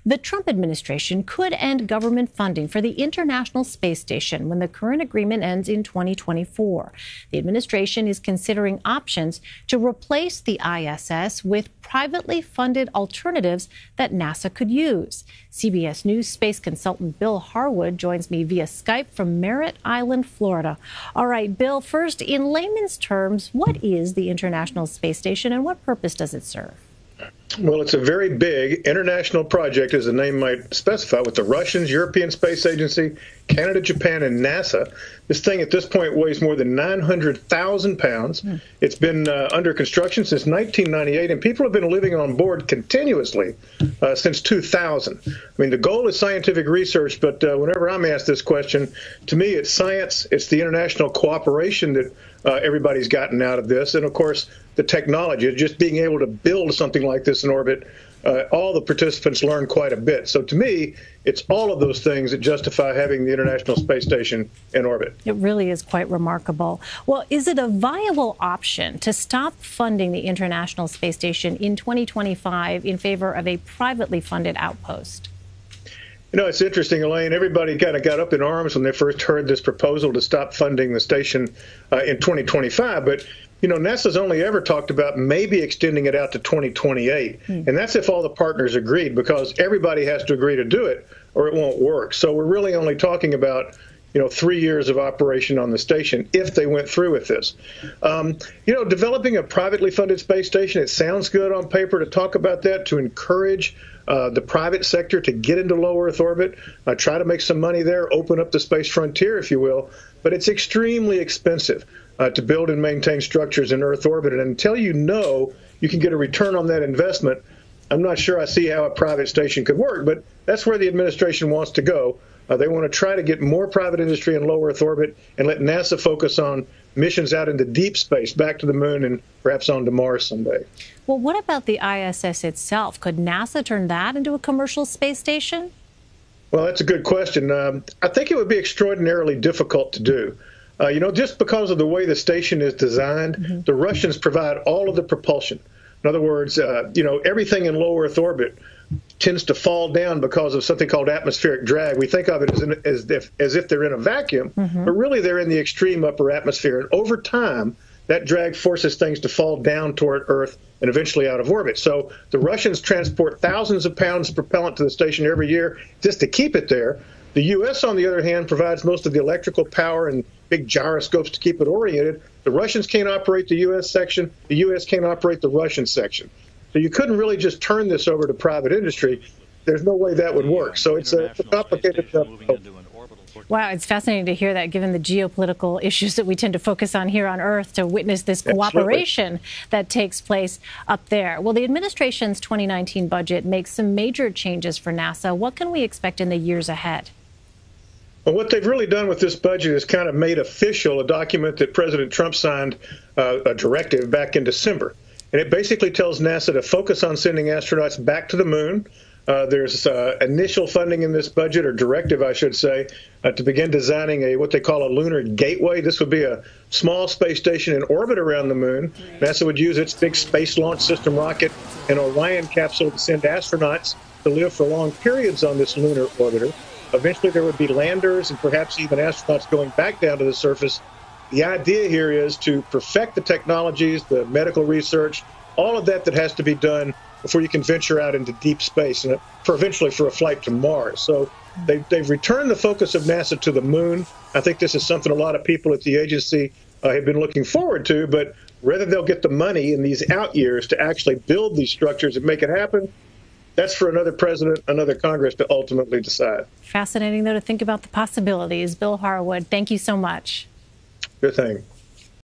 The Trump administration could end government funding for the International Space Station when the current agreement ends in 2024. The administration is considering options to replace the ISS with privately funded alternatives that NASA could use. CBS News space consultant Bill Harwood joins me via Skype from Merritt Island, Florida. All right, Bill, first, in layman's terms, what is the International Space Station and what purpose does it serve? Well, it's a very big international project, as the name might specify, with the Russians, European Space Agency, Canada, Japan, and NASA. This thing at this point weighs more than 900,000 pounds. It's been under construction since 1998, and people have been living on board continuously since 2000. I mean, the goal is scientific research, but whenever I'm asked this question, to me, it's science, it's the international cooperation that everybody's gotten out of this, and of course, the technology, just being able to build something like this in orbit. All the participants learn quite a bit. So to me, it's all of those things that justify having the International Space Station in orbit. It really is quite remarkable. Well, is it a viable option to stop funding the International Space Station in 2025 in favor of a privately funded outpost? You know, it's interesting, Elaine. Everybody kind of got up in arms when they first heard this proposal to stop funding the station in 2025. But you know, NASA's only ever talked about maybe extending it out to 2028. And that's if all the partners agreed, because everybody has to agree to do it or it won't work. So we're really only talking about, 3 years of operation on the station if they went through with this. Developing a privately funded space station, it sounds good on paper to talk about that, to encourage the private sector to get into low Earth orbit, try to make some money there, open up the space frontier, if you will. But it's extremely expensive to build and maintain structures in Earth orbit. And until you can get a return on that investment, I'm not sure I see how a private station could work. But that's where the administration wants to go. They want to try to get more private industry in low Earth orbit and let NASA focus on missions out into deep space, back to the moon and perhaps on to Mars someday. Well, what about the ISS itself? Could NASA turn that into a commercial space station? Well, that's a good question. I think it would be extraordinarily difficult to do. Just because of the way the station is designed, the Russians provide all of the propulsion. In other words, everything in low Earth orbit tends to fall down because of something called atmospheric drag. We think of it as if they're in a vacuum, but really they're in the extreme upper atmosphere. And over time, that drag forces things to fall down toward Earth and eventually out of orbit. So the Russians transport thousands of pounds of propellant to the station every year just to keep it there. The U.S., on the other hand, provides most of the electrical power and big gyroscopes to keep it oriented. The Russians can't operate the U.S. section. The U.S. can't operate the Russian section. So you couldn't really just turn this over to private industry. There's no way that would work. So it's a complicated stuff. Wow, it's fascinating to hear that, given the geopolitical issues that we tend to focus on here on Earth, to witness this cooperation that takes place up there. Well, the administration's 2019 budget makes some major changes for NASA. What can we expect in the years ahead? Well, what they've really done with this budget is kind of made official a document that President Trump signed, a directive back in December. And it basically tells NASA to focus on sending astronauts back to the moon. There's initial funding in this budget, or directive, I should say, to begin designing what they call a Lunar Gateway. This would be a small space station in orbit around the moon. NASA would use its big Space Launch System rocket and Orion capsule to send astronauts to live for long periods on this lunar orbiter. Eventually, there would be landers and perhaps even astronauts going back down to the surface. The idea here is to perfect the technologies, the medical research, all of that has to be done before you can venture out into deep space, and eventually for a flight to Mars. So they've returned the focus of NASA to the moon. I think this is something a lot of people at the agency have been looking forward to, but whether they'll get the money in these out years to actually build these structures and make it happen, that's for another president, another Congress to ultimately decide. Fascinating, though, to think about the possibilities. Bill Harwood, thank you so much. Good thing.